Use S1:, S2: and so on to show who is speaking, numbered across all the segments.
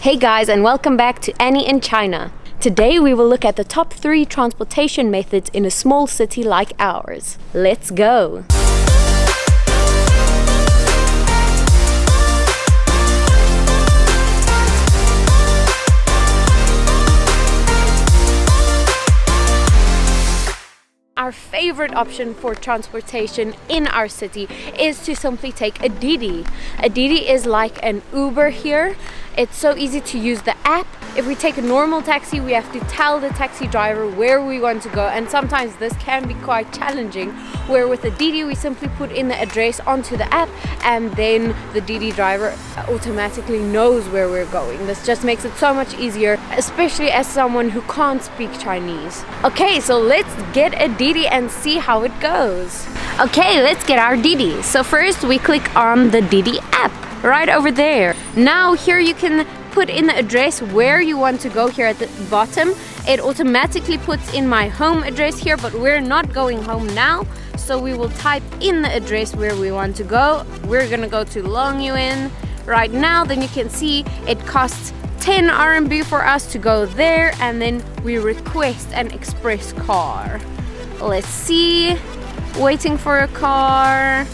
S1: Hey guys, and welcome back to Annie in China. Today we will look at the top 3 transportation methods in a small city like ours. Let's go! Our favorite option for transportation in our city is to simply take a Didi. A Didi is like an Uber here. It's so easy to use the app. If we take a normal taxi, we have to tell the taxi driver where we want to go, and sometimes this can be quite challenging, where with a Didi we simply put in the address onto the app and then the Didi driver automatically knows where we're going. This just makes it so much easier, especially as someone who can't speak Chinese. Okay, so let's get a Didi and see how it goes. Okay, let's get our Didi. So first we click on the Didi app right over there. Now here you can put in the address where you want to go. Here at the bottom it automatically puts in my home address here, but we're not going home now, so we will type in the address where we want to go. We're gonna go to Longyuan right now. Then you can see it costs 10 RMB for us to go there, and then we request an express car. Let's see, waiting for a car.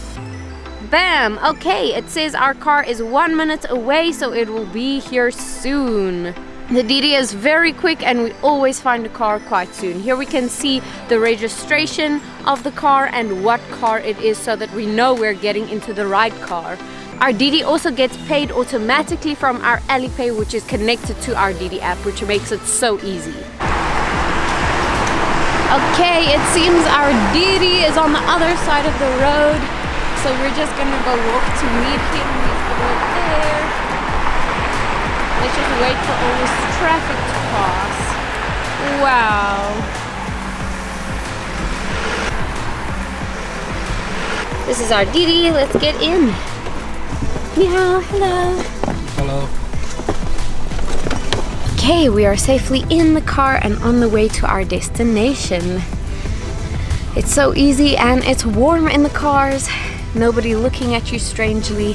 S1: Bam! Okay, it says our car is 1 minute away, so it will be here soon. The Didi is very quick and we always find a car quite soon. Here we can see the registration of the car and what car it is, so that we know we're getting into the right car. Our Didi also gets paid automatically from our Alipay, which is connected to our Didi app, which makes it so easy. Okay, it seems our Didi is on the other side of the road. So we're just gonna go walk to meet him. He's over there. Let's just wait for all this traffic to pass. Wow. This is our Didi. Let's get in. Meow, hello.
S2: Hello.
S1: Okay, we are safely in the car and on the way to our destination. It's so easy and it's warm in the cars. Nobody looking at you strangely.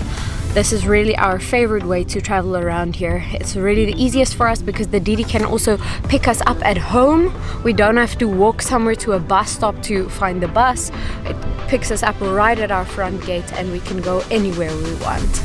S1: This is really our favorite way to travel around here. It's really the easiest for us because the Didi can also pick us up at home. We don't have to walk somewhere to a bus stop to find the bus. It picks us up right at our front gate and we can go anywhere we want.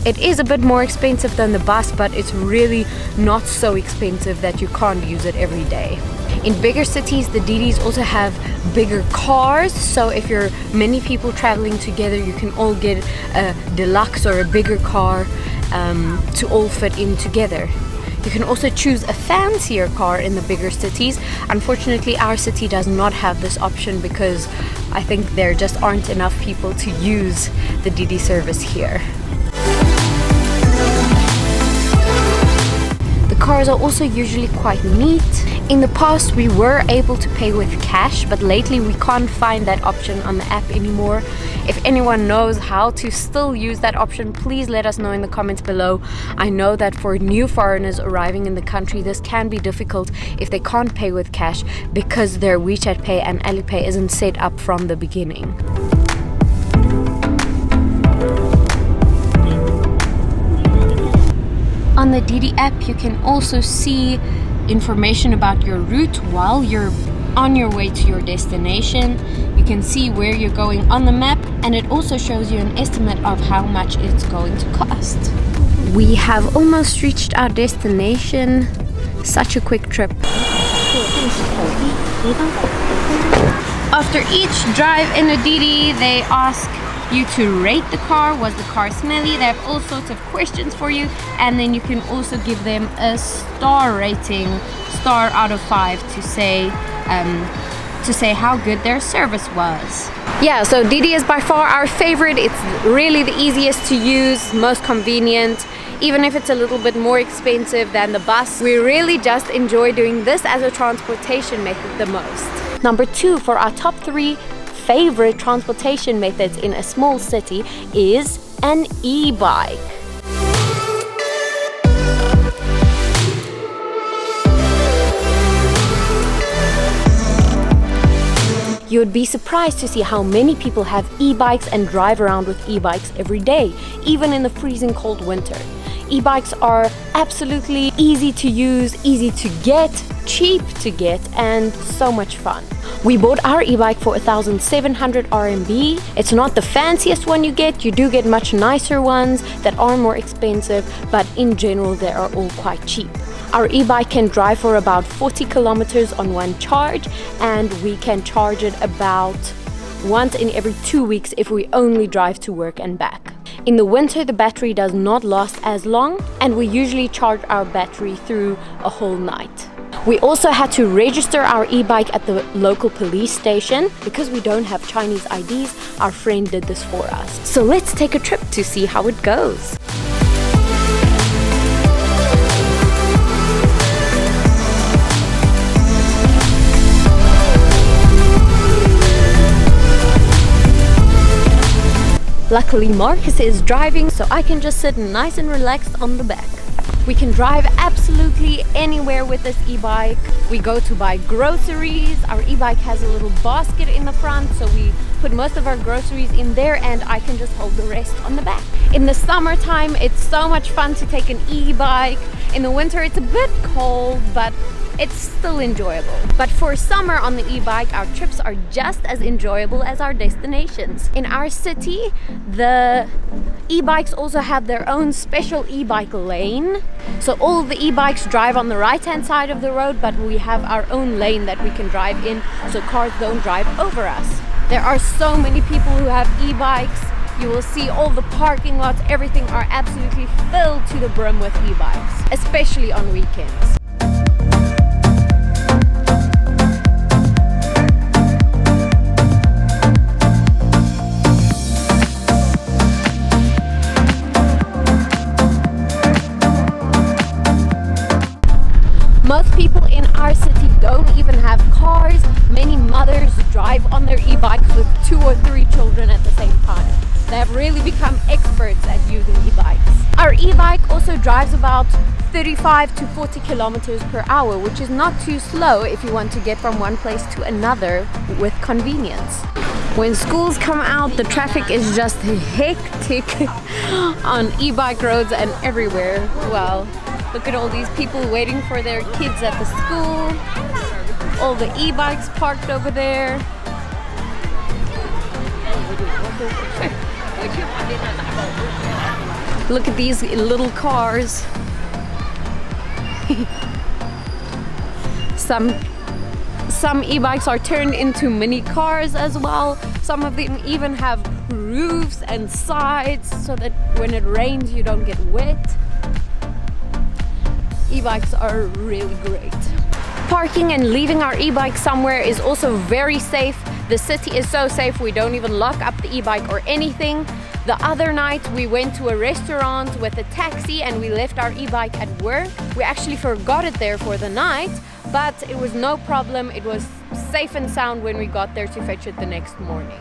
S1: It is a bit more expensive than the bus, but it's really not so expensive that you can't use it every day. In bigger cities, the Didis also have bigger cars, so if you're many people traveling together, you can all get a deluxe or a bigger car to all fit in together. You can also choose a fancier car in the bigger cities. Unfortunately, our city does not have this option because I think there just aren't enough people to use the Didi service here. Cars are also usually quite neat. In the past we were able to pay with cash, but lately we can't find that option on the app anymore. If anyone knows how to still use that option, please let us know in the comments below. I know that for new foreigners arriving in the country, this can be difficult if they can't pay with cash because their WeChat Pay and Alipay isn't set up from the beginning. On the Didi app, you can also see information about your route while you're on your way to your destination. You can see where you're going on the map, and it also shows you an estimate of how much it's going to cost. We have almost reached our destination. Such a quick trip. After each drive in a Didi, they ask you to rate the car. Was the car smelly? They have all sorts of questions for you, and then you can also give them a star rating, star out of 5, to say how good their service was. Yeah, so Didi is by far our favorite. It's really the easiest to use, most convenient. Even if it's a little bit more expensive than the bus, we really just enjoy doing this as a transportation method the most. Number 2 for our top 3 favorite transportation methods in a small city is an e-bike. You would be surprised to see how many people have e-bikes and drive around with e-bikes every day, even in the freezing cold winter. E-bikes are absolutely easy to use, easy to get, cheap to get, and so much fun. We bought our e-bike for 1,700 RMB. It's not the fanciest one you do get much nicer ones that are more expensive, but in general they are all quite cheap. Our e-bike can drive for about 40 kilometers on one charge, and we can charge it about once in every 2 weeks if we only drive to work and back. In the winter, the battery does not last as long, and we usually charge our battery through a whole night. We also had to register our e-bike at the local police station. Because we don't have Chinese IDs, our friend did this for us. So let's take a trip to see how it goes. Luckily Marcus is driving, so I can just sit nice and relaxed on the back. We can drive absolutely anywhere with this e-bike. We go to buy groceries. Our e-bike has a little basket in the front, so we put most of our groceries in there, and I can just hold the rest on the back. In the summertime, it's so much fun to take an e-bike. In the winter, it's a bit cold, but it's still enjoyable. But for summer on the e-bike, our trips are just as enjoyable as our destinations. In our city, the e-bikes also have their own special e-bike lane. So all of the e-bikes drive on the right-hand side of the road, but we have our own lane that we can drive in, so cars don't drive over us. There are so many people who have e-bikes. You will see all the parking lots, everything are absolutely filled to the brim with e-bikes, especially on weekends. Most people in our city don't even have cars. Many mothers drive on their e-bikes with 2 or 3 children at the same time. They have really become experts at using e-bikes. Our e-bike also drives about 35 to 40 kilometers per hour, which is not too slow if you want to get from one place to another with convenience. When schools come out, the traffic is just hectic on e-bike roads and everywhere. Well, look at all these people waiting for their kids at the school. All the e-bikes parked over there. Look at these little cars. Some e-bikes are turned into mini cars as well. Some of them even have roofs and sides so that when it rains you don't get wet. E-bikes are really great. Parking and leaving our e-bike somewhere is also very safe. The city is so safe, we don't even lock up the e-bike or anything. The other night we went to a restaurant with a taxi and we left our e-bike at work. We actually forgot it there for the night, but it was no problem. It was safe and sound when we got there to fetch it the next morning.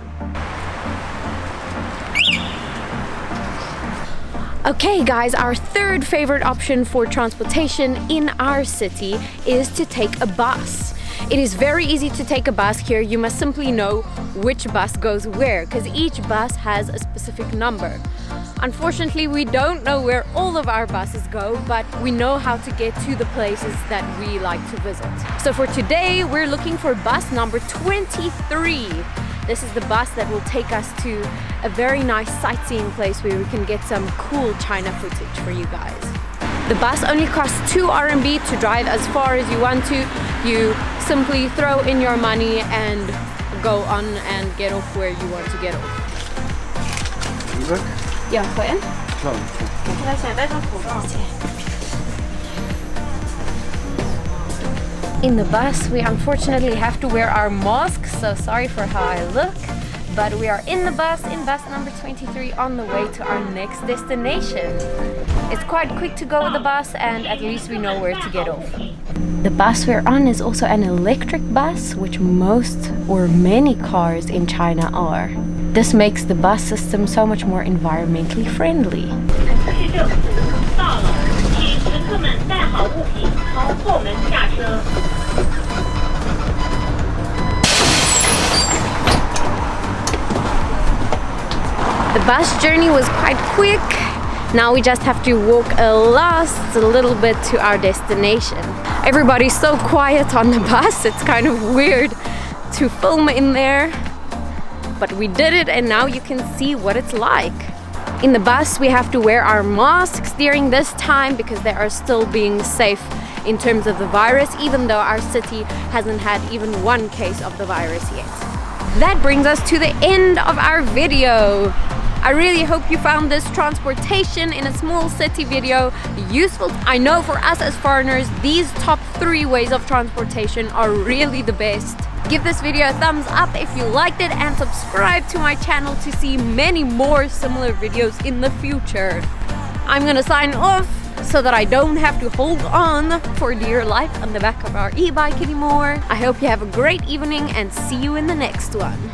S1: Okay guys, our third favorite option for transportation in our city is to take a bus. It is very easy to take a bus here. You must simply know which bus goes where, because each bus has a specific number. Unfortunately, we don't know where all of our buses go, but we know how to get to the places that we like to visit. So for today, we're looking for bus number 23. This is the bus that will take us to a very nice sightseeing place where we can get some cool China footage for you guys. The bus only costs 2 RMB to drive as far as you want to. You simply throw in your money and go on and get off where you want to get off. Ja, gewoon. In the bus, we unfortunately have to wear our masks, so sorry for how I look. But we are in the bus, in bus number 23, on the way to our next destination. It's quite quick to go with the bus, and at least we know where to get off. The bus we're on is also an electric bus, which most or many cars in China are. This makes the bus system so much more environmentally friendly. The bus journey was quite quick. Now we just have to walk a little bit to our destination. Everybody's so quiet on the bus, it's kind of weird to film in there. But we did it, and now you can see what it's like. In the bus we have to wear our masks during this time because they are still being safe in terms of the virus, even though our city hasn't had even one case of the virus yet. That brings us to the end of our video. I really hope you found this transportation in a small city video useful. I know for us as foreigners, these top 3 ways of transportation are really the best. Give this video a thumbs up if you liked it, and subscribe to my channel to see many more similar videos in the future. I'm gonna sign off so that I don't have to hold on for dear life on the back of our e-bike anymore. I hope you have a great evening and see you in the next one.